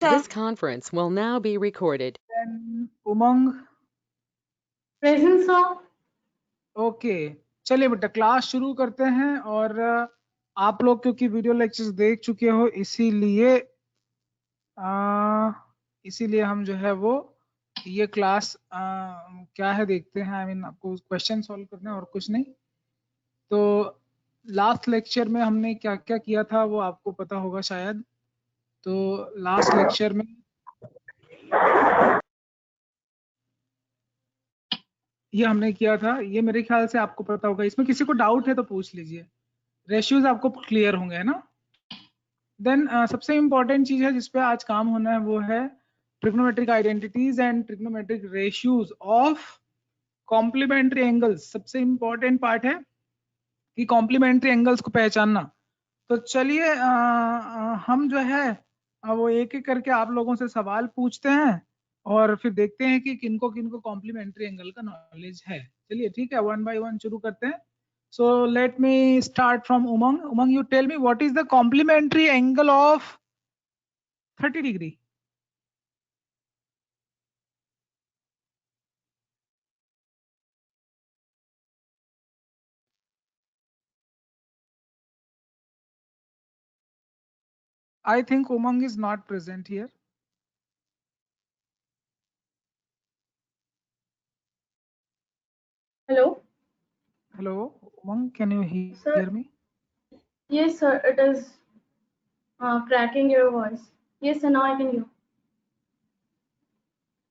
This conference will now be recorded. Then Umang. Present sir. Okay, चलिए बेटा class शुरू करते हैं. और आप लोग क्योंकि वीडियो लेक्चर्स देख चुके हो इसीलिए हम जो है वो ये क्लास क्या है देखते हैं. आई मीन आपको क्वेश्चन सॉल्व करना है और कुछ नहीं. तो लास्ट लेक्चर में हमने क्या क्या किया था वो आपको पता होगा शायद. तो लास्ट लेक्चर में ये हमने किया था, ये मेरे ख्याल से आपको पता होगा. इसमें किसी को डाउट है तो पूछ लीजिए. रेशियोज आपको क्लियर होंगे, है ना. देन सबसे इंपॉर्टेंट चीज है जिसपे आज काम होना है वो है trigonometric identities and trigonometric ratios of complementary angles. सबसे इंपॉर्टेंट पार्ट है कि कॉम्प्लीमेंट्री एंगल्स को पहचानना. तो चलिए हम जो है वो एक एक करके आप लोगों से सवाल पूछते हैं और फिर देखते हैं कि किनको किनको कॉम्प्लीमेंट्री एंगल का नॉलेज है. चलिए ठीक है, वन बाय वन शुरू करते हैं. So let me start from Umang. Umang, you tell me what is the complementary angle of 30 degree? I think Umang is not present here. Hello. Hello, Umang, can you Sir. hear me? Yes, sir. It is cracking your voice. Yes, sir. Now I can hear.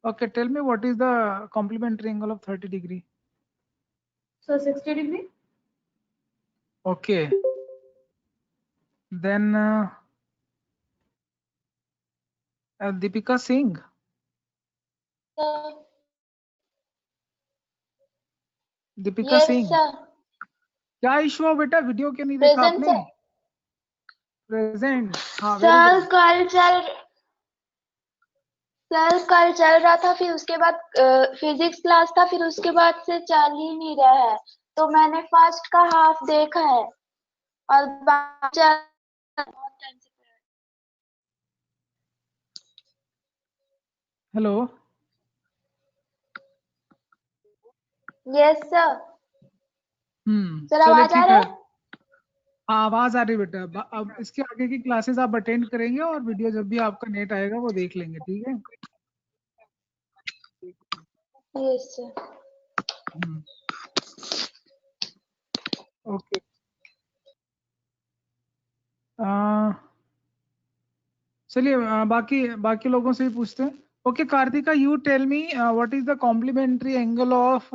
Okay, tell me what is the complementary angle of 30 degree? So 60 degree. Okay. Then Deepika Singh. Deepika Yes, Singh. sir. क्या issue है बेटा, video क्यों नहीं देखा Present, आपने? sir. Present. हाँ, very sir good. कल चल रहा था, फिर उसके बाद फिजिक्स क्लास था, फिर उसके बाद से चल ही नहीं रहा है. तो मैंने फर्स्ट का हाफ देखा है और बहुत टाइम से. हेलो. Yes sir. सर चलिए आवाज आ ठीक रहा है. है? हाँ, आवाज आ रही बेटा. अब इसके आगे की क्लासेस आप अटेंड करेंगे और वीडियो जब भी आपका नेट आएगा वो देख लेंगे, ठीक है. Yes sir. ओके. चलिए बाकी लोगों से भी पूछते हैं. Okay Kartika, you tell me what is the complementary angle of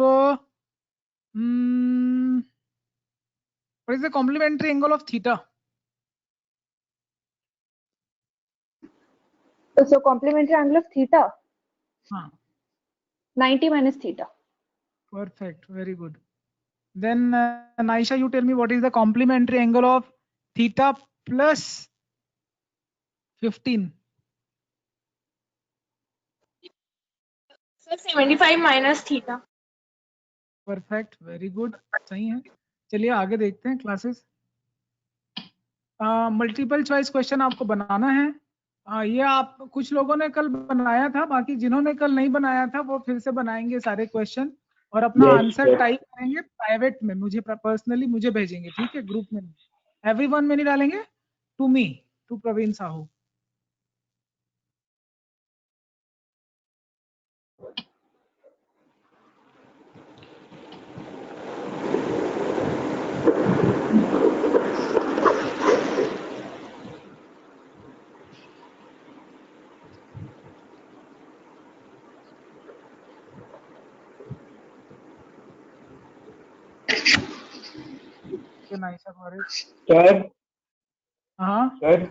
what is the complementary angle of theta? So complementary angle of theta. हाँ. 90 minus theta. Perfect, very good. Then Naisha, you tell me what is the complementary angle of theta plus 15? Sir 75 minus theta. Perfect, very good, सही है. चलिए आगे देखते हैं classes. Multiple choice question आपको बनाना है. ये आप कुछ लोगों ने कल बनाया था, बाकी जिन्होंने कल नहीं बनाया था वो फिर से बनाएंगे सारे क्वेश्चन और अपना आंसर टाइप करेंगे प्राइवेट में, मुझे पर्सनली मुझे भेजेंगे, ठीक है, ग्रुप में. एवरीवन में नहीं डालेंगे, to me, to Praveen Sahu. Sir. हाँ सर,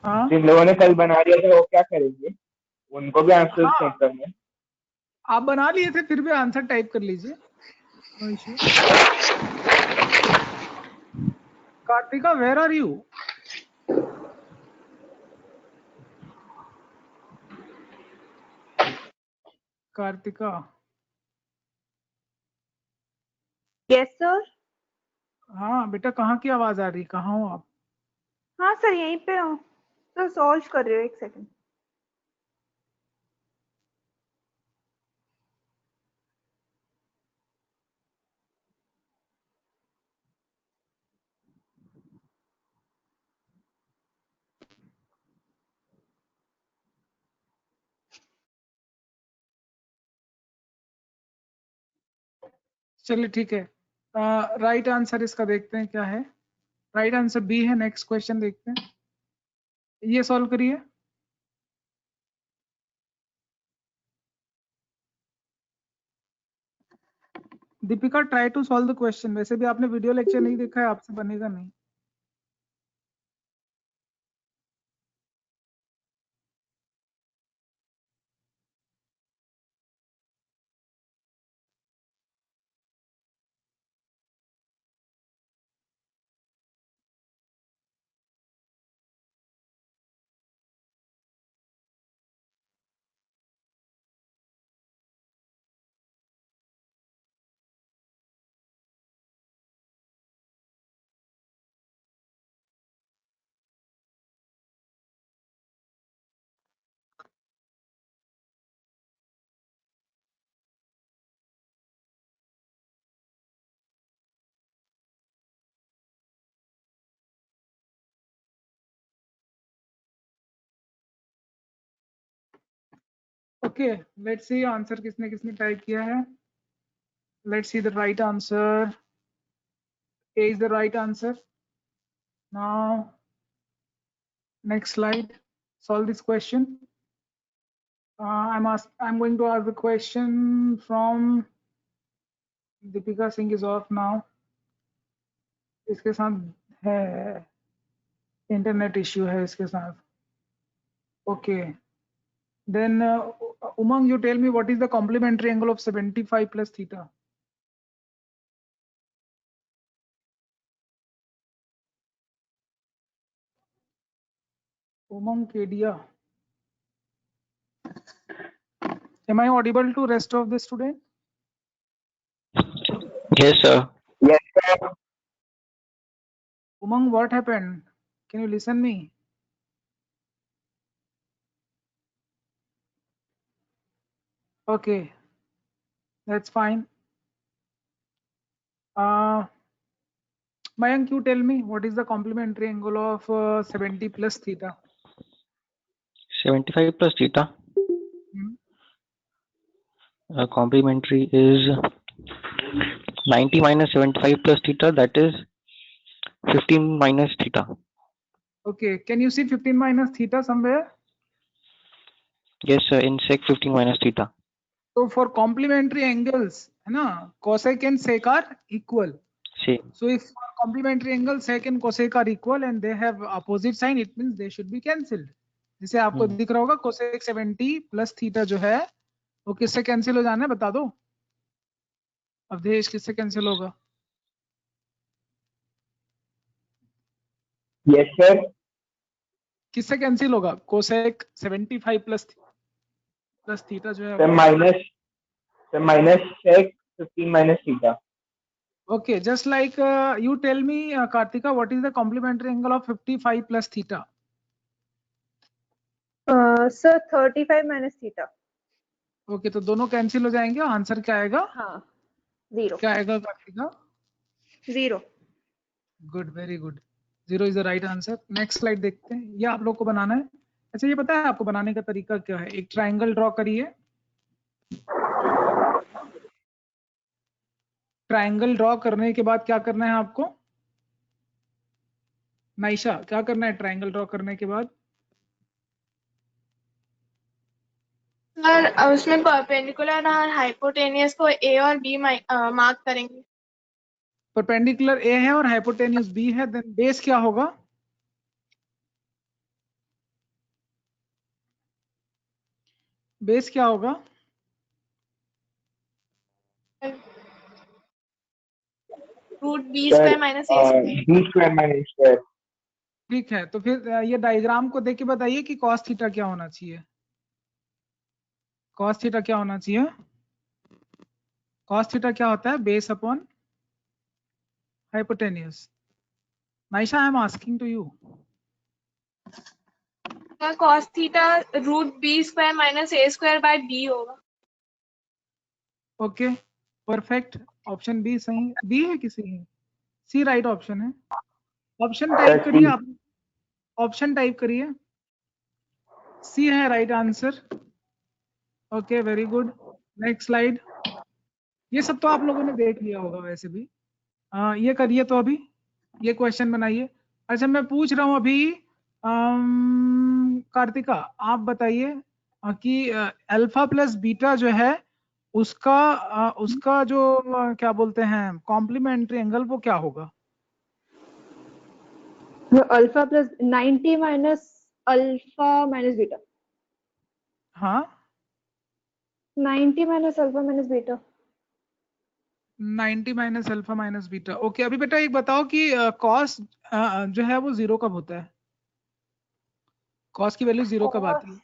हाँ जिन लोगों ने कल बना लिया था वो क्या करेंगे? उनको भी आंसर सेंड करना है. आप बना लिए थे, फिर भी आंसर टाइप कर लीजिए, no issue. Kartika, where are you? Kartika. Yes sir. हाँ बेटा, कहाँ की आवाज आ रही, कहाँ हो आप? हाँ सर, यहीं पे हूँ. तो सॉल्व कर रही हूँ, एक सेकंड. चलिए ठीक है, राइट आंसर इसका देखते हैं क्या है। राइट आंसर बी है। नेक्स्ट क्वेश्चन देखते हैं, ये सॉल्व करिए। Deepika try to solve the question. वैसे भी आपने वीडियो लेक्चर नहीं देखा है, आपसे बनेगा नहीं। ओके, लेट्स सी आंसर किसने किसने टाइप किया है। Let's see the right answer. A is the right answer. Now, next slide. Solve this question. I'm going to ask the question from Deepika Singh is off now. इसके साथ है internet issue है इसके साथ। Okay. Then Umang, you tell me what is the complementary angle of 75 plus theta? Umang Kedia. Am I audible to rest of the student? Yes, sir. Yes, sir. Umang, what happened? Can you listen me? Okay, that's fine. Mayank, you tell me what is the complementary angle of 70 plus theta? 75 plus theta. Hmm. Complementary is 90 minus 75 plus theta, that is 15 minus theta. Okay, can you see 15 minus theta somewhere? Yes, sir. In sec 15 minus theta. So for complementary angles, है ना, cosec and sec are equal. Same. So if for complementary angles sec and cosec are equal and they have opposite sign, it means they should be cancelled. जैसे आपको दिख रहा होगा cosec 70 plus theta जो है वो किससे कैंसिल हो जाना है, बता दो अवधेश, किससे कैंसिल होगा? Yes, sir. किससे कैंसिल होगा? cosec 75 plus theta जो है Sir, minus sec 15 minus theta. Okay, just like you tell me, Kartika, what is the complementary angle of 55 plus theta? Sir, 35 minus theta. Okay, तो दोनों cancel हो जाएंगे। Answer क्या आएगा? हाँ, 0. क्या आएगा Kartika? 0. Good, very good. 0 is the right answer. Next slide देखते हैं। ये आप लोग को बनाना है। अच्छा, ये पता है आपको बनाने का तरीका क्या है? एक ट्राइंगल ड्रॉ करिए। ट्राइंगल ड्रॉ करने के बाद क्या करना है आपको? नाइशा, क्या करना है ट्राइंगल ड्रॉ करने के बाद? सर उसमें परपेंडिकुलर और हाइपोटेनियस को ए और बी मार्क करेंगे। परपेंडिकुलर ए है और हाइपोटेन्यूज बी है, देन बेस क्या होगा? बेस क्या होगा? Root B square minus A square. B square minus square. ठीक है, तो फिर ये डायग्राम को देख के बताइए कि cos थीटा क्या होना चाहिए? cos थीटा क्या होना चाहिए? cos थीटा क्या होता है? Base upon hypotenuse. Naisha, I am asking to you. cos theta root B square minus A square by B होगा। Okay, perfect. ऑप्शन बी सही। बी है किसी है? सी राइट ऑप्शन है। ऑप्शन टाइप करिए आप। ऑप्शन टाइप करिए। सी है right answer. Okay, very good. Next slide. ये सब तो आप लोगों ने देख लिया होगा वैसे भी। ये करिए तो अभी ये क्वेश्चन बनाइए। अच्छा मैं पूछ रहा हूँ अभी कार्तिका आप बताइए कि अल्फा प्लस बीटा जो है उसका जो क्या बोलते हैं कॉम्प्लीमेंट्री एंगल वो क्या होगा? Alpha plus 90 minus alpha minus beta. हाँ 90 minus alpha minus beta. 90 minus alpha minus beta. Okay अभी बेटा एक बताओ कि कॉस जो है वो 0 कब होता है? कॉस की वैल्यू 0 कब आती है?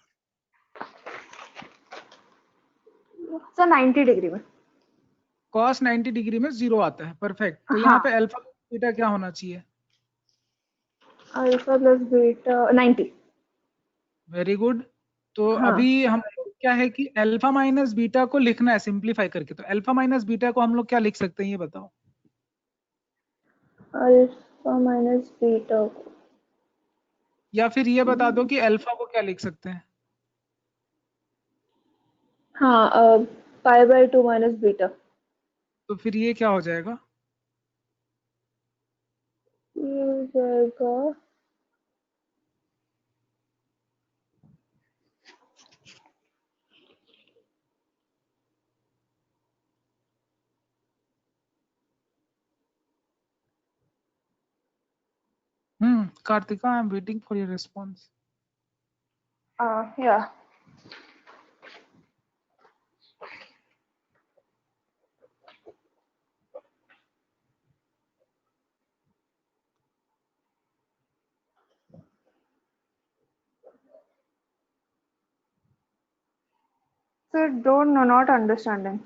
सर 90 डिग्री में। कॉस 90 डिग्री में 0 आता है। परफेक्ट। तो हाँ। यहाँ पे अल्फा बीटा क्या होना चाहिए? Alpha plus beta 90। Very good. तो हाँ। अभी हम क्या है कि अल्फा माइनस बीटा को लिखना है सिंप्लीफाई करके। तो अल्फा माइनस बीटा को हम लोग क्या लिख सकते हैं ये बताओ? अल्फा माइनस बीटा या फिर ये बता दो कि अल्फा को क्या लिख सकते हैं? हाँ पाई बाय 2 माइनस बीटा। तो फिर ये क्या हो जाएगा? ये हो जाएगा Kartika I am waiting for your response. या sir don't know, not understanding.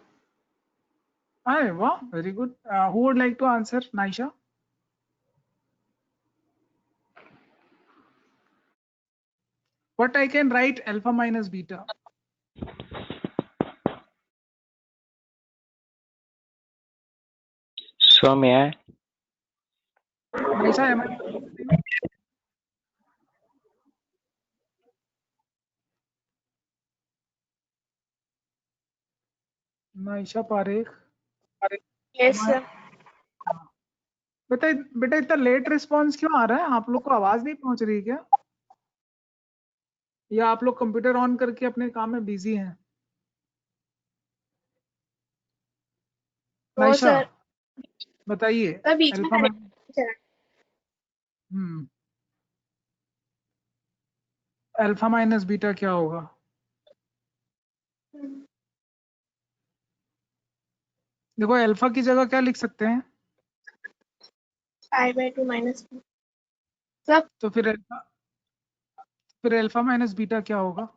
अरे वाह very good. Who would like to answer? Naisha. What I can write alpha minus beta? So may I? Naisha, am I audible to you? Naisha Parekh. Yes, sir. बेटा बेटा इतना late response क्यों आ रहा है? आप लोग को आवाज नहीं पहुंच रही क्या? या आप लोग कंप्यूटर ऑन करके अपने काम में बिजी हैं? तो नाइशा सर बताइए सर बीच में अल्फा हरे माइनस अल्फा माइनस बीटा क्या होगा? देखो अल्फा की जगह क्या लिख सकते हैं? पाई बाय 2 माइनस सब तो फिर अल्फा माइनस बीटा क्या होगा?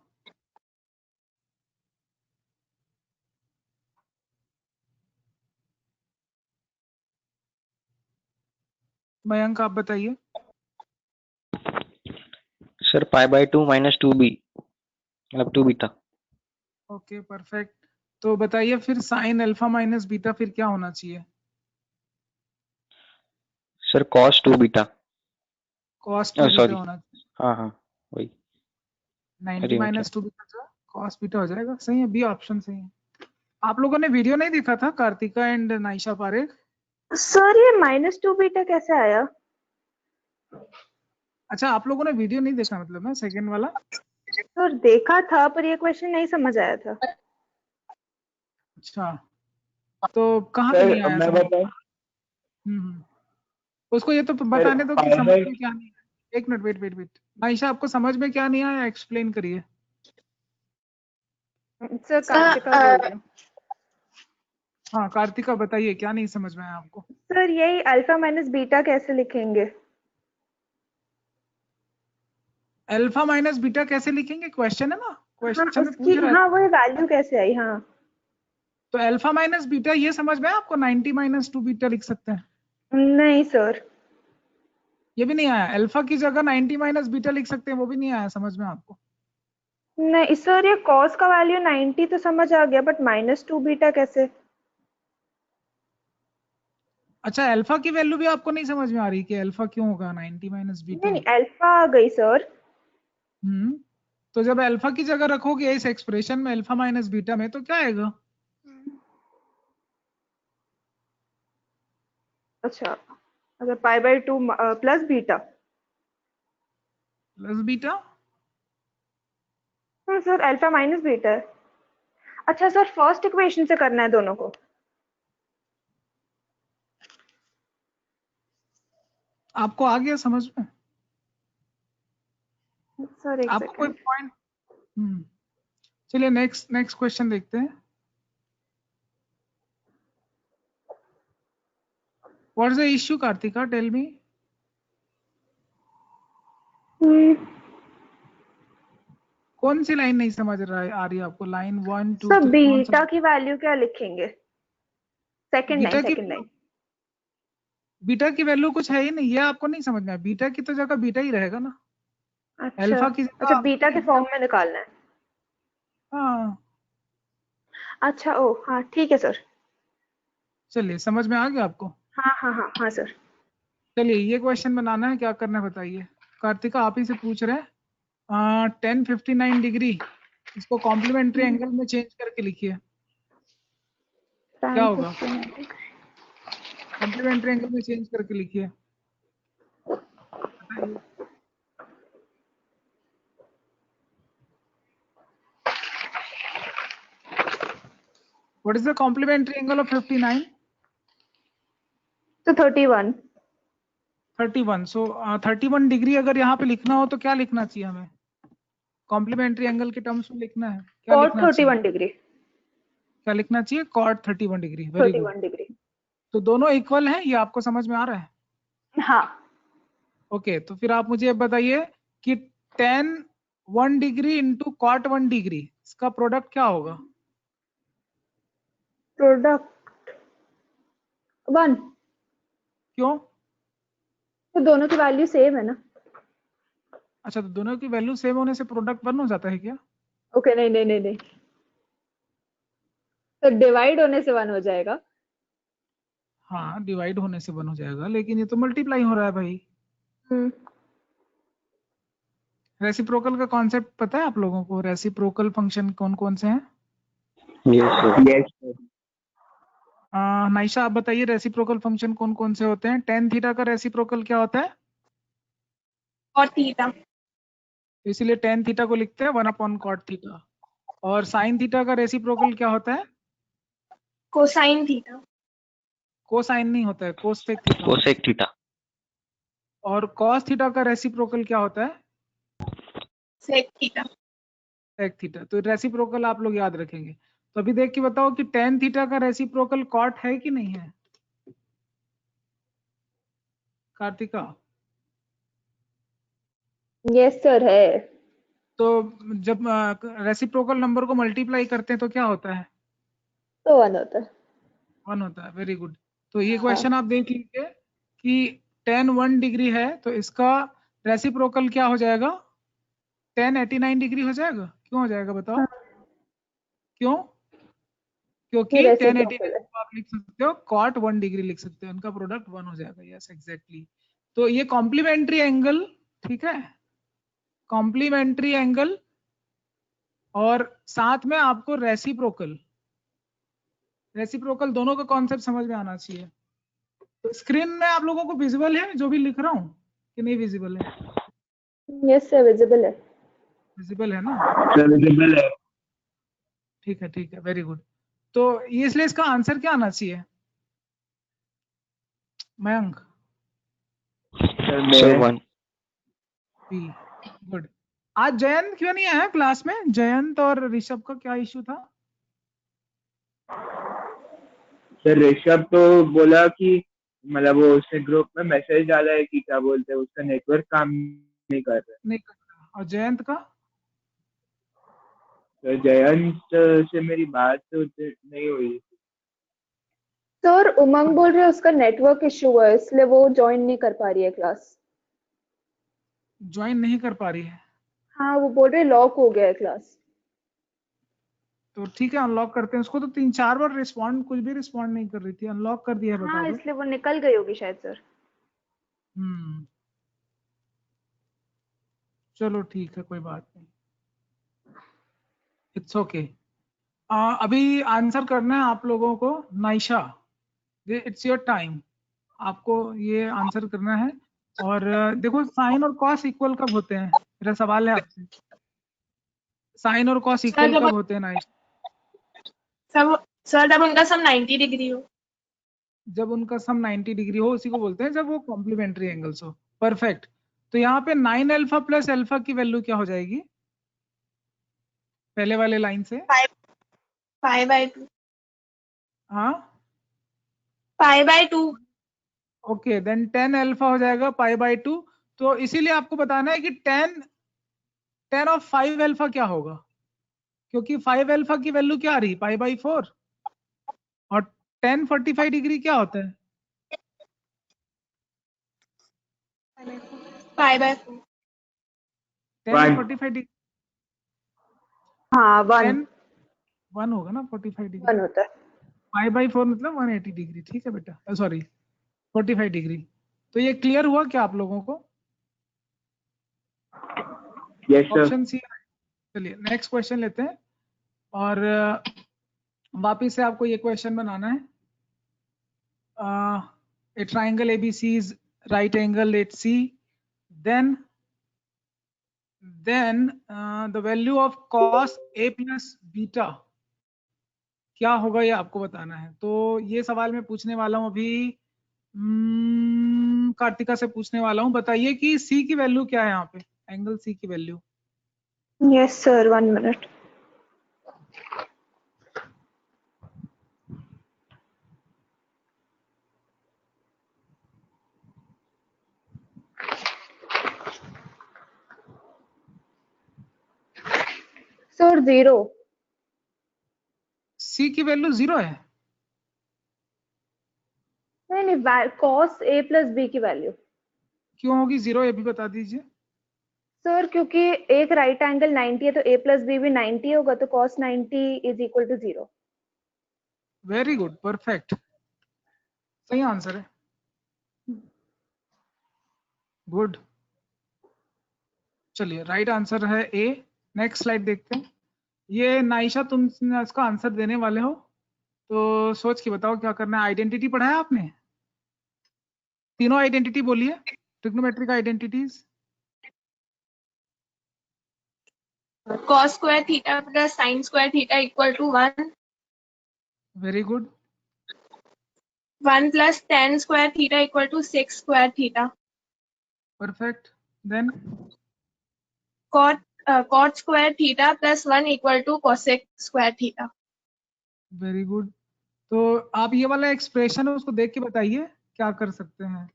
मयंक आप बताइए। Sir, pi by 2 minus 2b, मतलब 2 बीटा। Okay perfect. तो बताइए फिर साइन अल्फा माइनस बीटा फिर क्या होना चाहिए? Sir, cos 2 beta. Cos 2 beta sorry, होना चाहिए। हाँ हाँ वही 90 अरे माइनस 2 बीटा जो कॉस बीटा हो जाएगा। सही है, बी ऑप्शन सही है। आप लोगों ने वीडियो नहीं देखा था कार्तिका एंड नाइशा पारेख? सर ये माइनस 2 बीटा कैसे आया? अच्छा आप लोगों ने वीडियो नहीं देखा मतलब ना सेकंड वाला? सर देखा था पर ये क्वेश्चन नहीं समझ आया था। अच्छा तो कहाँ पे नहीं सर आया मैं समझ? बताऊं? उसको ये तो बताने दो कि समझ में क्या नहीं आया। एक मिनट वेट। नाइशा आपको समझ में क्या नहीं आया एक्सप्लेन करिए। सर कार्तिका बोल रही हूँ। हाँ कार्तिका बताइए क्या नहीं समझ में आया आपको? सर यही अल्फा माइनस बीटा कैसे लिखेंगे? अल्फा माइनस बीटा कैसे लिखेंगे क्वेश्चन है ना? हाँ क्वेश्चन में पूछ उसकी रहा है। हाँ वो वैल्यू कैसे आई? हाँ तो अल्फा माइनस बीटा ये समझ में आया आपको? 90 माइनस 2 बीटा लिख सकते हैं। नहीं सर। ये भी नहीं आया? अल्फा की जगह 90 माइनस बीटा लिख सकते हैं, वो भी नहीं आया समझ में आपको? नहीं सर ये कॉस का वैल्यू 90 तो समझ आ गया बट माइनस 2 बीटा कैसे? अच्छा अल्फा की वैल्यू भी आपको नहीं समझ में आ रही कि अल्फा क्यों होगा 90 माइनस बीटा? नहीं अल्फा आ गई सर। तो जब अल्फा की जगह रखोगे इस एक्सप्रेशन में अल्फा माइनस बीटा में तो क्या आएगा? अच्छा, अगर pi by 2 plus beta. Plus beta. हाँ सर, अल्फा माइनस बीटा है। अच्छा सर, फर्स्ट इक्वेशन से करना है दोनों को। आपको आ गया समझ में? सर एक आपको कोई सेकंड। पॉइंट? चलिए नेक्स्ट क्वेश्चन देखते हैं। What is the issue Kartika, tell me. कौन सी लाइन नहीं समझ रहा है, आ रही है आपको? लाइन 1 2 सर 3 कौन सा? बीटा की वैल्यू क्या लिखेंगे? सेकंड बीटा लाइन, की सेकंड लाइन। बीटा की वैल्यू कुछ है ही नहीं, ये आपको नहीं समझना है। बीटा की तो जगह बीटा ही रहेगा ना। अच्छा अल्फा की जगह अच्छा, बीटा के फॉर्म में निकालना है। हाँ। अच्छा ओ हाँ, ठीक है सर। चलिए समझ में आ गया आपको? हाँ हाँ हाँ हाँ सर। चलिए ये क्वेश्चन बनाना है, क्या करना है बताइए। कार्तिका आप ही से पूछ रहे हैं। 1059 डिग्री, इसको कॉम्प्लीमेंट्री एंगल में चेंज करके लिखिए, क्या होगा? कॉम्प्लीमेंट्री एंगल में चेंज करके लिखिए, बताइए। What is the complementary angle of 59? तो 31। 31। सो 31 डिग्री अगर यहाँ पे लिखना हो तो क्या लिखना चाहिए हमें? कॉम्प्लीमेंट्री एंगल के टर्म्स में लिखना है, क्या कॉट लिखना चाहिए? 31 डिग्री। क्या लिखना चाहिए? Cot 31 degree. Very good. 31 degree. तो दोनों इक्वल हैं, ये आपको समझ में आ रहा है? हाँ। ओके, तो फिर आप मुझे बताइए कि tan 1 degree into cot 1 degree, इसका प्रोडक्ट क्या होगा? प्रोडक्ट 1। क्यों? तो दोनों की वैल्यू सेम है ना। अच्छा, तो दोनों की वैल्यू सेम होने से प्रोडक्ट 1 हो जाता है क्या? ओके, नहीं नहीं नहीं नहीं, तो डिवाइड होने से 1 हो जाएगा। हाँ, डिवाइड होने से 1 हो जाएगा, लेकिन ये तो मल्टीप्लाई हो रहा है भाई। रेसिप्रोकल का कॉन्सेप्ट पता है आप लोगों को? रेसिप्रोकल फंक्शन कौन कौन से हैं? Yes, sir. Yes sir. Naisha आप बताइए, रेसिप्रोकल फंक्शन कौन कौन से होते हैं? tan थीटा का रेसिप्रोकल क्या होता है? और थीटा। इसीलिए tan थीटा को लिखते हैं 1/cot थीटा। और sin थीटा का रेसिप्रोकल क्या होता है? Cosine theta. कोसाइन नहीं होता है, कोसेक थीटा। Cosec theta. और cos थीटा का रेसिप्रोकल क्या होता है? Sec theta. sec theta. तो रेसिप्रोकल आप लोग याद रखेंगे। तो अभी देख के बताओ कि tan थीटा का रेसिप्रोकल cot है कि नहीं है? कार्तिका। यस सर है। तो जब रेसिप्रोकल नंबर को मल्टीप्लाई करते हैं तो क्या होता है? तो 1 होता है। 1 होता है। Very good. तो ये हाँ। क्वेश्चन आप देख लीजिए कि tan 1 डिग्री है तो इसका रेसिप्रोकल क्या हो जाएगा? tan 89 डिग्री हो जाएगा। क्यों हो जाएगा बताओ? हाँ, क्यों? ये क्योंकि tan 89 रेसिप्रोकल है। को आप लिख सकते हो cot 1 डिग्री लिख सकते हो, इनका प्रोडक्ट 1 हो जाएगा। Yes exactly. तो ये कॉम्प्लीमेंट्री एंगल, ठीक है, कॉम्प्लीमेंट्री एंगल और साथ में आपको रेसिप्रोकल, रेसिप्रोकल दोनों का कॉन्सेप्ट समझ में आना चाहिए। तो स्क्रीन में आप लोगों को विजिबल है जो भी लिख रहा हूँ कि नहीं विजिबल है? यस सर, विजिबल है। विजिबल है ना? विजिबल है। ठीक है ठीक है, वेरी गुड। तो ये इसलिए इसका आंसर क्या आना चाहिए मयंक? Sir, 1. बी। गुड। आज जयंत क्यों नहीं आया क्लास में? जयंत और ऋषभ का क्या इशू था? सर ऋषभ तो बोला कि मतलब वो उसने ग्रुप में मैसेज डाला है कि क्या बोलते हैं उसका नेटवर्क काम नहीं कर रहा है। नहीं कर रहा। और जयंत का? तो जयंत से मेरी बात तो नहीं हुई। सर उमंग बोल रहे हैं उसका नेटवर्क इशू है, इसलिए वो ज्वाइन नहीं कर पा रही है क्लास। ज्वाइन नहीं कर पा रही है? हाँ, वो बोल रहे लॉक हो गया है क्लास। तो ठीक है, अनलॉक करते हैं उसको। तो 3-4 बार रिस्पॉन्ड, कुछ भी रिस्पॉन्ड नहीं कर रही थी, अनलॉक कर दिया है, बता हाँ, दो। इसलिए वो निकल गई होगी शायद सर। चलो ठीक है, कोई बात नहीं, इट्स ओके। अभी आंसर करना है आप लोगों को। Naisha, it's your time. आपको ये आंसर करना है। और देखो साइन और कॉस इक्वल कब होते हैं, मेरा सवाल है आपसे, साइन और कॉस इक्वल जब कब होते हैं नाइस? सर जब उनका सम 90 डिग्री हो। जब उनका सम 90 डिग्री हो, उसी को बोलते हैं जब वो कॉम्प्लीमेंट्री एंगल्स हो। परफेक्ट। तो यहाँ पे 9 अल्फा प्लस अल्फा की वैल्यू क्या हो जाएगी पहले वाले लाइन से? 5/2। हाँ, 5/2। ओके, देन 10 अल्फा हो जाएगा π/2। तो इसीलिए आपको बताना है कि 10 ऑफ 5 अल्फा क्या होगा, क्योंकि 5 अल्फा की वैल्यू क्या आ रही, π/4, और 10 45 डिग्री क्या होता है? 5/4। 10 One. 45 डिग्री, हाँ 1 1 होगा ना 45 1 डिग्री, होता है। π/4 मतलब 180 डिग्री। ठीक है बेटा, सॉरी 45 डिग्री। तो ये क्लियर हुआ क्या आप लोगों को? Yes, sir. Option C. चलिए नेक्स्ट क्वेश्चन लेते हैं, और वापिस से आपको ये क्वेश्चन बनाना है। ए triangle ABC is right angle at C, then the value of cos A plus beta क्या होगा, ये आपको बताना है। तो ये सवाल मैं पूछने वाला हूँ अभी, कार्तिका से पूछने वाला हूँ। बताइए कि C की वैल्यू क्या है यहाँ पे, एंगल C की value. Yes sir 1 minute. Sir 0। C की वैल्यू 0 है? नहीं cos A plus B की वैल्यू। क्यों होगी 0, ये भी बता दीजिए। सर क्योंकि एक राइट एंगल 90 है तो A plus B भी 90 होगा, तो cos 90 is equal to 0। Very good, perfect, सही आंसर है, गुड। चलिए राइट आंसर है ए। नेक्स्ट स्लाइड देखते हैं। ये नाइशा, तुम इसका आंसर देने वाले हो, तो सोच के बताओ क्या करना है। आइडेंटिटी पढ़ा है आपने? तीनों आइडेंटिटी बोलिए, trigonometric identities. cos square theta plus sin square theta equal to 1. Very good, 1 plus tan square theta equal to 6 square theta. Perfect. Then cot square theta plus 1 equal to cosec square theta. Very good. तो आप ये वाला expression है उसको देख के बताइए क्या कर सकते हैं,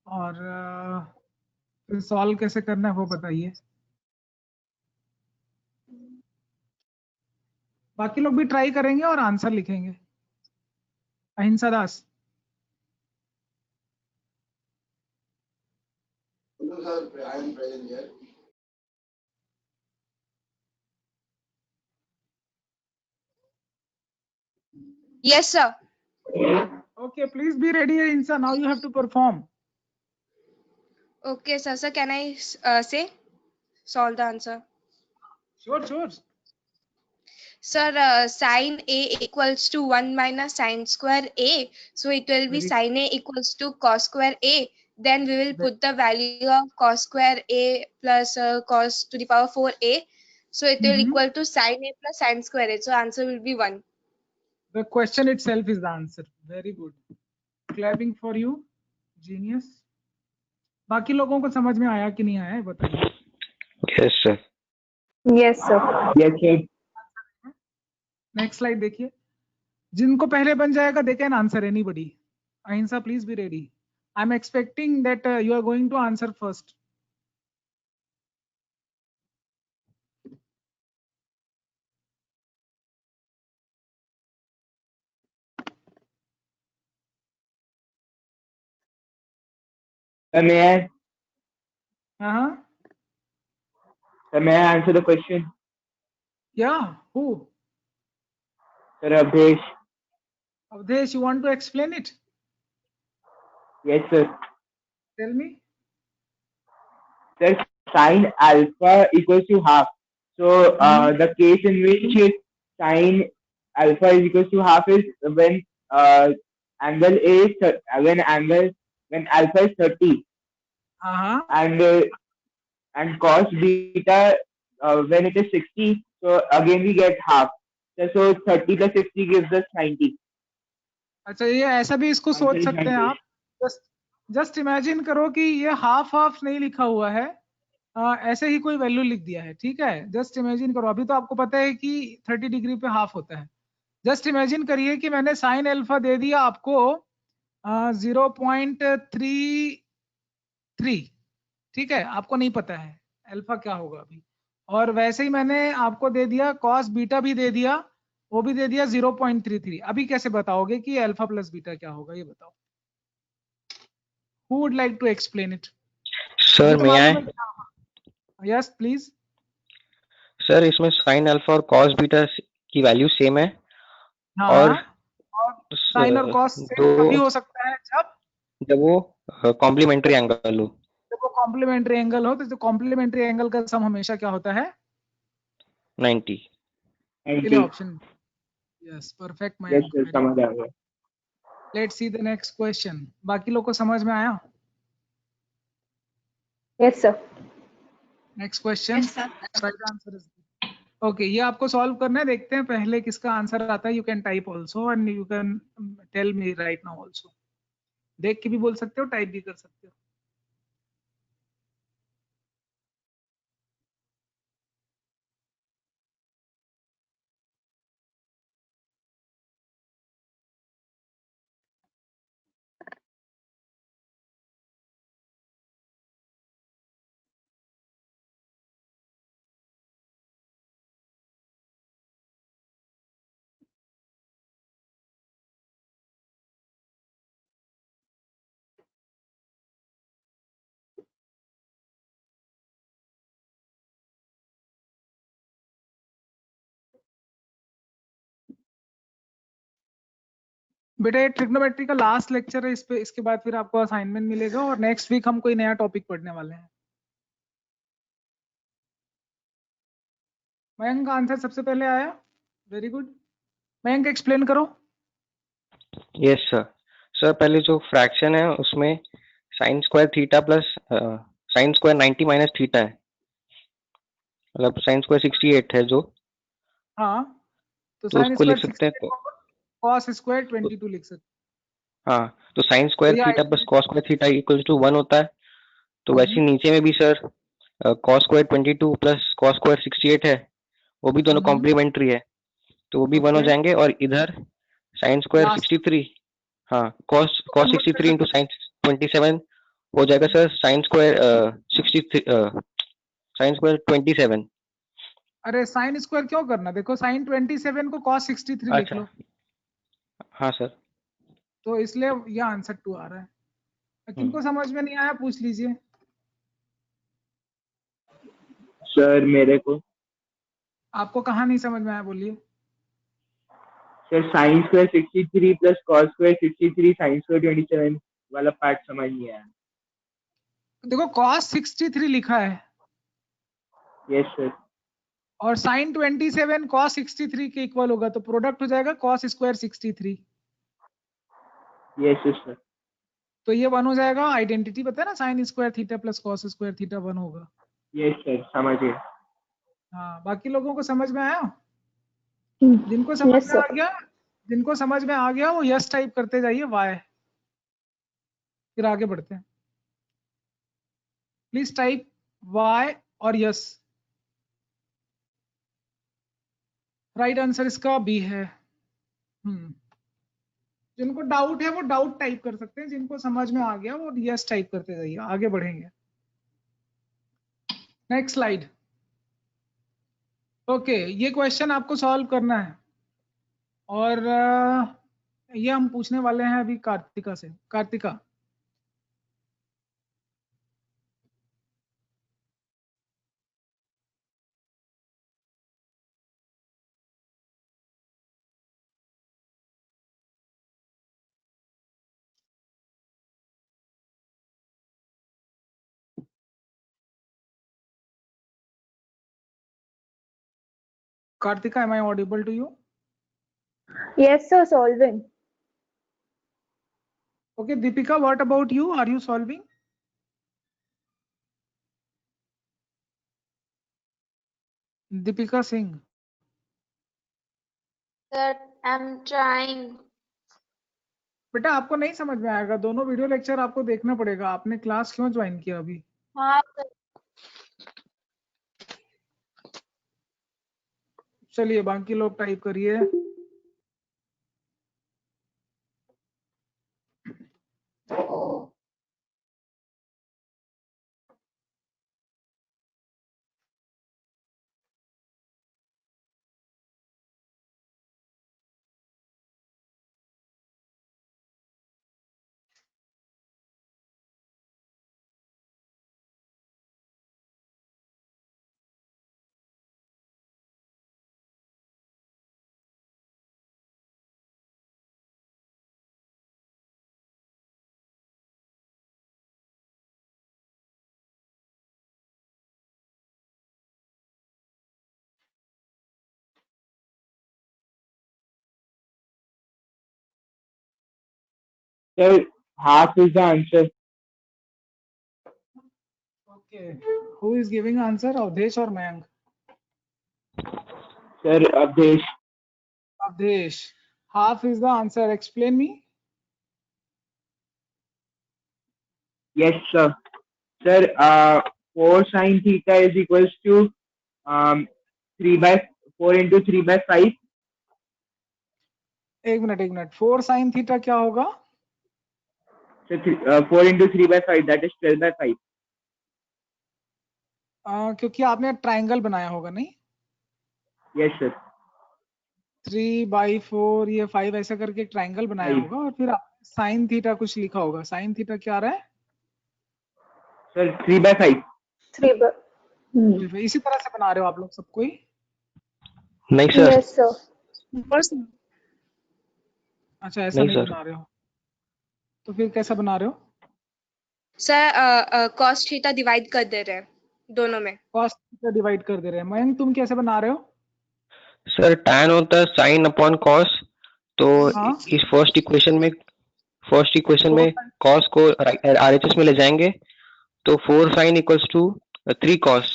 और फिर सॉल्व कैसे करना है वो बताइए। बाकी लोग भी ट्राई करेंगे और आंसर लिखेंगे। अहिंसा दास, Yes, sir. okay, please be ready Ahinsa, now you have to perform. Okay, sir. Sir, can I say? Solve the answer. Sure. Sir, sine A equals to 1 minus sine square A. So it will be Very- sine A equals to cos square A. Then we will put the value of cos square A plus cos to the power 4A. So it will equal to sine A plus sine square A. So answer will be 1. The question itself is the answer. Very good. Clapping for you, genius. बाकी लोगों को समझ में आया कि नहीं आया है बताइए। Yes, sir. Yes sir. Yes, sir. Next slide देखिए। जिनको पहले बन जाएगा they can answer anybody. Ahinsa please be ready, I am expecting that you are going to answer first. May I? हाँ, May I answer the question? yeah, who? Sir, Abdesh. Avdesh, you want to explain it? Yes, sir. Tell me. Sir, sine alpha equals to half. So the case in which sine alpha is equals to half is when angle A is when angle when alpha is 30 हाँ and cos beta when it is 60, so again we get half. So 30 plus 60 gives us 90. अच्छा, ये ऐसा भी इसको Answer सोच is सकते हैं 90. आप। जस्ट इमेजिन करो कि ये हाफ हाफ नहीं लिखा हुआ है, ऐसे ही कोई वैल्यू लिख दिया है, ठीक है। जस्ट इमेजिन करो, अभी तो आपको पता है कि 30 डिग्री पे हाफ होता है। जस्ट इमेजिन करिए कि मैंने साइन अल्फा दे दिया आपको 0.33, ठीक है, आपको नहीं पता है अल्फा क्या होगा अभी। और वैसे ही मैंने आपको दे दिया कॉस बीटा भी दे दिया, वो भी दे दिया 0.33। अभी कैसे बताओगे कि अल्फा प्लस बीटा क्या होगा, ये बताओ। Who would like to explain it? Sir मैं आए। Yes please. सर इसमें साइन अल्फा और कॉस बीटा की वैल्यू सेम है। हाँ, और साइन और कॉस दो तभी हो सकता है जब वो कॉम्प्लीमेंट्री एंगल हो। जब वो कॉम्प्लीमेंट्री एंगल हो, तो कॉम्प्लीमेंट्री एंगल का सम हमेशा क्या होता है? 90। के लिए option. Yes, perfect. Yes, sir, समझ आ गया। Let's see the next question. बाकी लोग को समझ में आया? Yes sir. Next question, right answer is okay. ये आपको सॉल्व करना है, देखते हैं पहले किसका आंसर आता है। You can type also and you can tell me right now also. देख के भी बोल सकते हो, टाइप भी कर सकते हो। बेटा ये ट्रिग्नोमेट्री का लास्ट लेक्चर है, इस पे इसके बाद फिर आपको असाइनमेंट मिलेगा और नेक्स्ट वीक हम कोई नया टॉपिक पढ़ने वाले हैं। मयंक का आंसर सबसे पहले आया, वेरी गुड। मयंक एक्सप्लेन करो। Yes sir. सर पहले जो फ्रैक्शन है उसमें sine square theta plus sine square 90 minus theta है, मतलब साइन स्क्वायर 68 है जो। हाँ, तो तो साइन उसको लिख स्क्वायर सकते हैं। कॉस स्क्वायर 22 लिख सकते हैं। हाँ, तो साइन स्क्वायर तो theta plus cos square theta equal to 1 होता है। तो वैसे नीचे में भी sir cos square 22 plus cos square 68 है, वो भी दोनों कॉम्प्लीमेंट्री है, तो वो भी 1 हो जाएंगे। और इधर साइन स्क्वायर 63, हाँ कॉस 63 इंटू साइन 27 हो जाएगा sir sine square 63 sine square 27। अरे साइन स्क्वायर क्यों करना, देखो साइन 27 को कॉस 63 लिख लो। हाँ सर। तो इसलिए ये आंसर 2 आ रहा है। किनको समझ में नहीं आया पूछ लीजिए। सर मेरे को। आपको कहाँ नहीं समझ में आया, बोलिए। Sir sine square 63 plus cos square 63 sine square 27 वाला पार्ट समझ नहीं आया। देखो कॉस 63 लिखा है। Yes sir. और साइन 27 कॉस 63 के इक्वल होगा, तो प्रोडक्ट हो जाएगा कॉस स्क्वायर 63। Yes sir. तो ये 1 हो जाएगा। आइडेंटिटी पता है ना, sine square theta plus cos square theta 1 होगा। यस सर, समझ गए। हाँ, बाकी लोगों को समझ में आया? जिनको समझ में आ गया वो यस टाइप करते जाइए, वाई। फिर आगे बढ़ते हैं। प्लीज टाइप वाई और यस। राइट आंसर इसका बी है। जिनको डाउट है वो डाउट टाइप कर सकते हैं, जिनको समझ में आ गया वो यस टाइप करते जाइए। आगे बढ़ेंगे। Next slide. ओके, ये क्वेश्चन आपको सॉल्व करना है और ये हम पूछने वाले हैं अभी कार्तिका से। Kartika, Kartika, am I audible to you? Yes, sir, solving. Okay, Deepika, what about you? Are you solving? Deepika Singh. Sir, I'm trying. बेटा आपको नहीं समझ में आएगा, दोनों वीडियो लेक्चर आपको देखना पड़ेगा। आपने क्लास क्यों ज्वाइन किया अभी? हाँ सर। चलिए बाकी लोग टाइप करिए। Sir, half is the answer. Okay, who is giving answer? Avdesh or Mayank? Sir, Avdesh. Avdesh. Half is the answer. Explain me. Yes, sir. Sir, 4 sin theta is equals to 4 into 3 by 5. एक minute 4 sin theta क्या होगा? So 4 into 3 by 5, that is 12 by 5. क्योंकि आपने triangle बनाया होगा नहीं? Yes, sir. 3/4 ये 5 ऐसा करके एक ट्रायंगल बनाया Five. होगा और फिर साइन थीटा कुछ लिखा होगा। साइन थीटा क्या आ रहा है? Sir, 3 by 5. 3 इसी तरह से बना रहे हो आप लोग सब कोई? नहीं सर। yes sir. अच्छा ऐसा नहीं नहीं सर। बना रहे हो, तो फिर कैसा बना रहे हो? सर cos थीटा डिवाइड कर दे रहे हैं दोनों में। cos थीटा डिवाइड कर दे रहे हैं। मयंक तुम कैसे बना रहे हो? सर tan होता है sin अपॉन cos, तो हाँ। इस फर्स्ट इक्वेशन में cos को RHS में ले जाएंगे, तो 4 sin इक्वल्स टू 3 cos,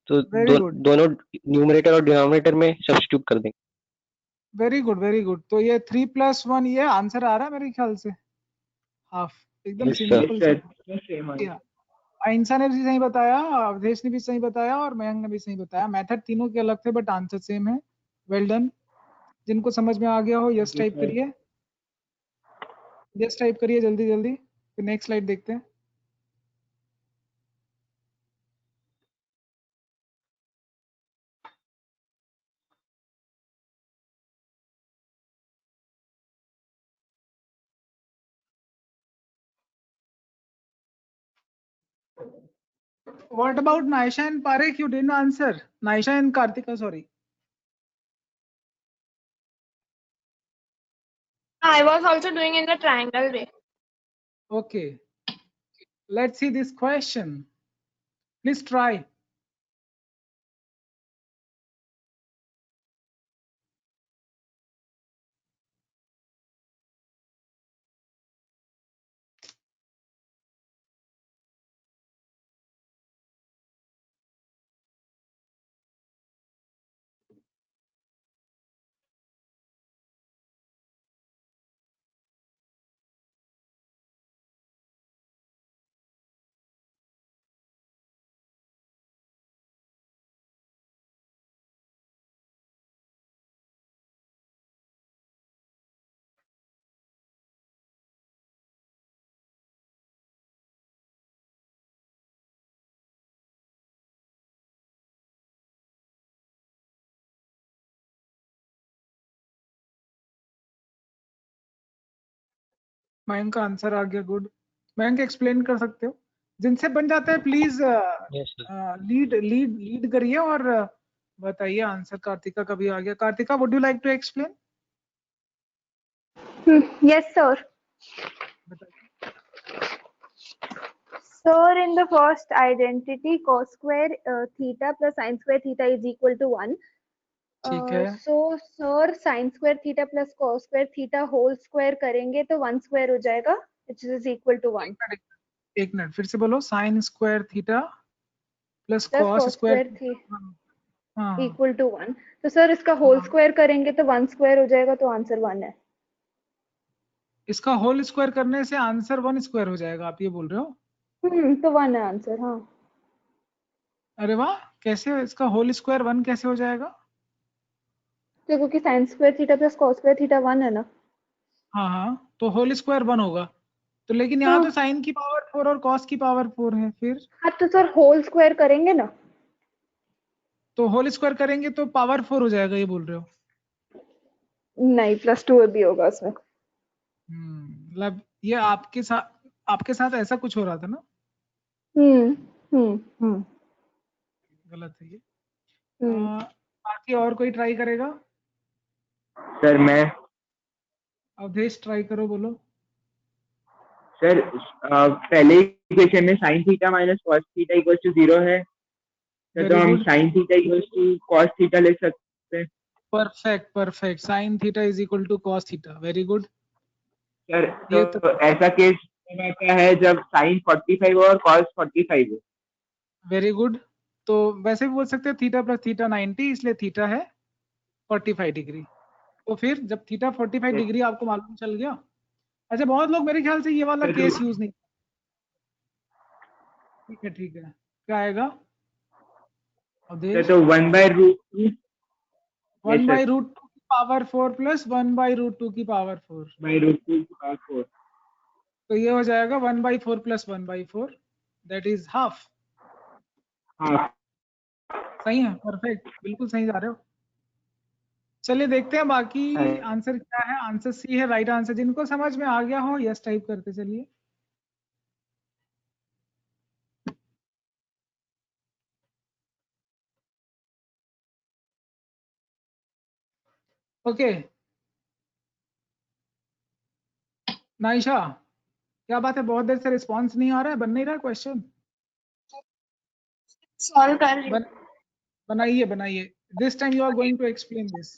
तो दोनों न्यूमरेटर और डिनोमिनेटर में सब्स्टिट्यूट कर देंगे। Very good. तो ये 3 + 1 ये आंसर आ रहा है मेरे ख्याल से। हाफ एकदम Yes, sir. सिंपल Sir, सा। same answer. अहिंसा ने भी सही बताया, अवधेश ने भी सही बताया और मयंक ने भी सही बताया। मेथड तीनों के अलग थे बट आंसर सेम है। Well done. जिनको समझ में आ गया हो यस टाइप करिए, यस टाइप करिए जल्दी जल्दी। फिर नेक्स्ट स्लाइड देखते हैं। What about Naisha and Parekh? You didn't answer. Naisha and Kartika, sorry. I was also doing in the triangle way. Okay. Let's see this question. Please try. Mayank का answer आ गया, good. Mayank explain कर सकते हो? जिनसे बन जाता है प्लीज Yes, sir. लीड करिए और बताइए आंसर। कार्तिका का भी आ गया। Kartika, would you like to explain? Yes sir. Sir, in the first identity cos square theta plus sin square theta is equal to 1. ठीक है। So sir sin square theta plus cos square theta whole square करेंगे तो 1 square हो जाएगा, which is equal to 1 एक minute फिर से बोलो, sine square theta plus plus cos cos square square theta हाँ equal to 1। तो सर इसका होल हाँ। स्क्वायर करेंगे तो 1 स्क्वायर हो जाएगा, तो आंसर 1 है। इसका होल स्क्वायर करने से आंसर 1 स्क्वायर हो जाएगा, आप ये बोल रहे हो? तो 1 है आंसर। हाँ अरे वाह, कैसे इसका होल स्क्वायर 1 कैसे हो जाएगा? तो क्योंकि sine square theta plus cos square theta 1 है ना। हाँ हाँ, तो होल स्क्वायर 1 होगा। तो लेकिन यहाँ हाँ तो साइन की पावर 4 और कॉस की पावर 4 है, फिर हाँ तो सर होल स्क्वायर करेंगे ना। तो होल स्क्वायर करेंगे तो पावर 4 हो जाएगा, ये बोल रहे हो? नहीं, +2 भी होगा उसमें। मतलब ये आपके साथ ऐसा कुछ हो रहा था ना? हम्म। गलत है ये। हम्म। बाकी और कोई ट्राई करेगा? सर मैं अवधेश ट्राई करो, बोलो। सर पहले इक्वेशन में sine theta minus cos theta equal to 0 है, तो वेरी हम good, sine theta equal to cos theta ले सकते हैं। Perfect. Sine theta is equal to cos theta, very good. Sir ये तो ऐसा केस रहता है जब साइन 45 हो और कॉस 45 हो। Very good. तो वैसे भी बोल सकते हैं थीटा प्लस थीटा 90, इसलिए थीटा है 45 डिग्री। तो फिर जब थीटा 45 डिग्री आपको मालूम चल गया। अच्छा, बहुत लोग मेरे ख्याल से ये वाला केस यूज नहीं। ठीक है, क्या आएगा अवधेश? तो 1/√2 1 बाई रूट 2 की पावर 4 प्लस 1 बाई रूट 2 की पावर 4, √2 की पावर 4। तो ये हो जाएगा 1 by 4 plus 1 by 4, that is half. हाँ सही है, परफेक्ट, बिल्कुल सही जा रहे हो। चलिए देखते हैं बाकी आंसर क्या है। आंसर सी है राइट आंसर। जिनको समझ में आ गया हो यस टाइप करते चलिए। ओके, नाइशा, क्या बात है, बहुत देर से रिस्पांस नहीं आ रहा है, बन नहीं रहा क्वेश्चन? सॉल्व कर रही हूँ। बनाइए। This time you are going to explain this.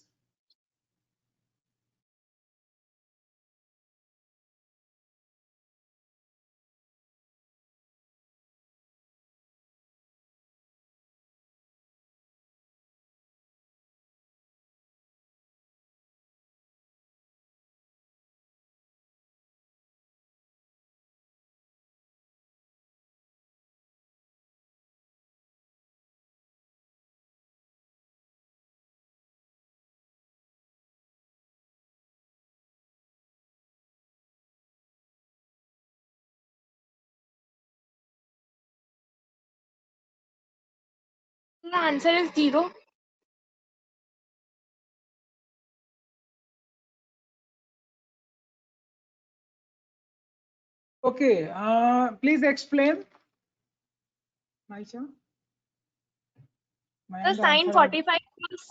The answer is 0. Okay, please explain Naisha. The sin 45 plus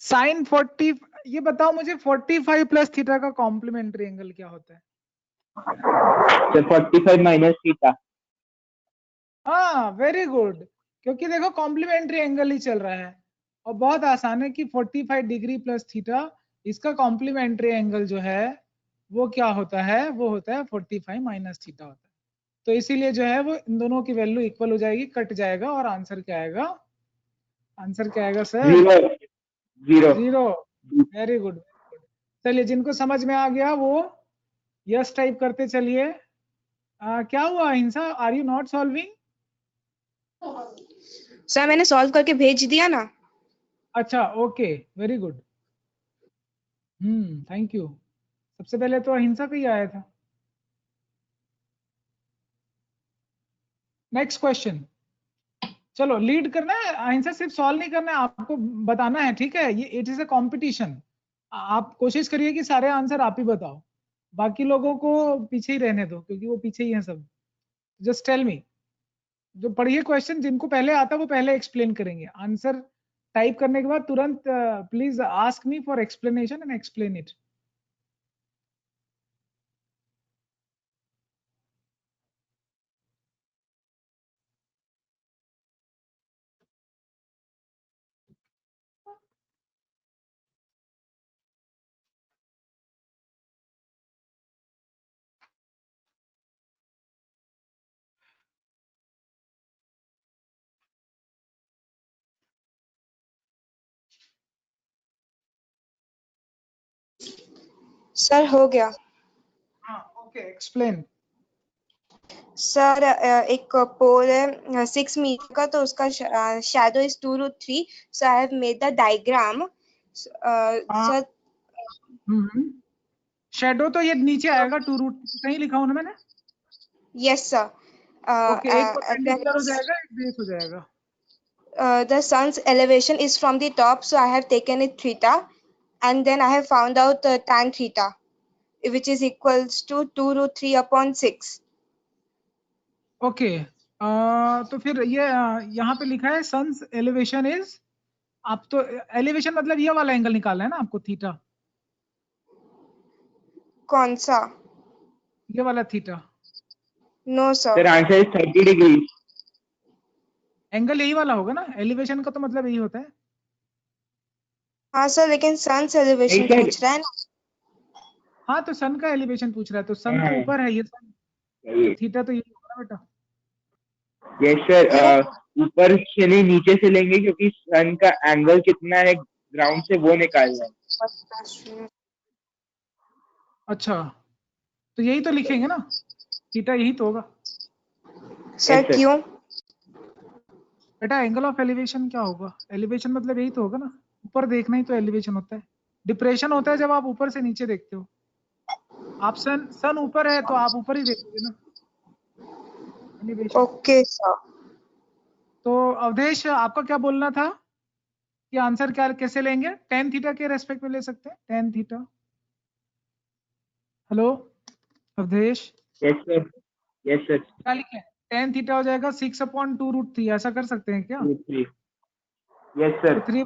sine 40, ये बताओ मुझे 45 प्लस थीटा का कॉम्प्लीमेंट्री एंगल क्या होता है? Sir 45 minus theta. हाँ वेरी गुड, क्योंकि देखो कॉम्प्लीमेंट्री एंगल ही चल रहा है और बहुत आसान है कि 45 डिग्री प्लस थीटा, इसका कॉम्प्लीमेंट्री एंगल जो है वो क्या होता है? वो होता है 45 माइनस थीटा होता है। तो इसीलिए जो है वो इन दोनों की वैल्यू इक्वल हो जाएगी, कट जाएगा और आंसर क्या आएगा? आंसर क्या आएगा सर? 0 0। Very good. चलिए, जिनको समझ में आ गया वो यस टाइप करते चलिए। क्या हुआ Hinsa, are you not solving? Sir मैंने सॉल्व करके भेज दिया ना। अच्छा okay, very good. Thank you. सबसे पहले तो अहिंसा पे ही आया था। Next question. चलो लीड करना है, अहिंसा सिर्फ सॉल्व नहीं करना है, आपको बताना है, ठीक है? ये इट इज अ कंपटीशन। आप कोशिश करिए कि सारे आंसर आप ही बताओ, बाकी लोगों को पीछे ही रहने दो क्योंकि वो पीछे ही हैं सब। जस्ट टेल मी, जो पढ़िए क्वेश्चन, जिनको पहले आता वो पहले एक्सप्लेन करेंगे। आंसर टाइप करने के बाद तुरंत please ask me for explanation and explain it. Sir हो गया। हाँ ओके, एक्सप्लेन। सर एक पोल है 6 मीटर का, तो उसका shadow is 2√3, so I have made the diagram. Sir shadow तो ये नीचे आएगा 2√, सही लिखा हूं ना मैंने? Yes sir. ओके, एक परपेंडिकुलर हो जाएगा, एक बेस हो जाएगा। The sun's elevation is from the top, so I have taken it theta, and then I have found out tan theta, which is equals to 2√3/6. Okay, तो फिर ये यहाँ पे लिखा है सन्स एलिवेशन इज, आप तो एलिवेशन मतलब ये वाला एंगल निकालना है ना आपको, थीटा, कौन सा? ये वाला theta. No sir. Sir answer is 30 degree. Angle यही वाला होगा ना, एलिवेशन का तो मतलब यही होता है। हाँ सर, लेकिन sun's elevation नहीं, sir. पूछ रहा है ना। हाँ तो सन का एलिवेशन पूछ रहा है, तो सन तो हाँ। ऊपर है, ये सन, सही। थीटा तो यही होगा ना बेटा। यस सर, ऊपर से नहीं नीचे से लेंगे क्योंकि सन का एंगल कितना है ग्राउंड से वो निकालना है। अच्छा, तो यही तो लिखेंगे ना, थीटा यही तो होगा सर sir. क्यों? बेटा। एंगल ऑफ एलिवेशन क्या होगा? एलिवेशन मतलब यही तो होगा ना, ऊपर देखना ही तो एलिवेशन होता है। डिप्रेशन होता है जब आप ऊपर से नीचे देखते हो। आप सन ऊपर है तो आप ऊपर ही देखोगे ना एलिवेशन। Okay sir. तो अवधेश, आपका क्या बोलना था कि आंसर क्या कैसे लेंगे? tan थीटा के रेस्पेक्ट में ले सकते हैं, tan theta. Hello Awadhesh, yes sir, yes sir. क्या लिखे? tan थीटा हो जाएगा 6/2√3, ऐसा कर सकते हैं क्या? 2 3। Yes sir. तो 3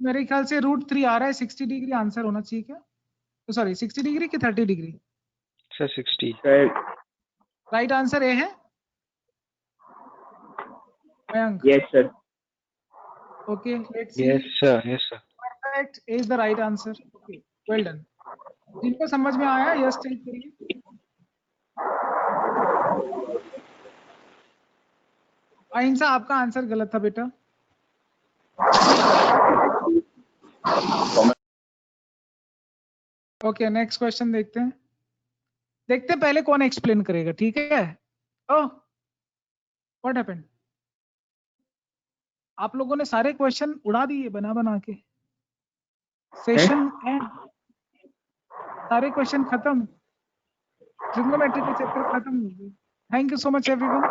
मेरे ख्याल से √3 आ रहा है, 60 डिग्री आंसर होना चाहिए क्या? तो सॉरी 60 डिग्री कि 30 degree? Sir 60। Sir right answer A है Mayank? Yes sir. Okay, let's see. Yes sir, yes sir. Perfect is the right answer. Okay, well done. जिनको समझ में आया यस टाइप करिए। अहिंसा, आपका आंसर गलत था बेटा। ओके, नेक्स्ट क्वेश्चन देखते हैं। पहले कौन एक्सप्लेन करेगा, ठीक है? ओह, व्हाट हैपेंड? आप लोगों ने सारे क्वेश्चन उड़ा दिए बना बना के। सेशन एंड, सारे क्वेश्चन खत्म, ट्रिग्नोमेट्री के चैप्टर खत्म हो गए। Thank you so much everyone,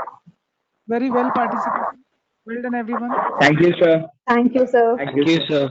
very well participated, well done everyone. Thank you sir. Thank you, sir. Thank thank you sir.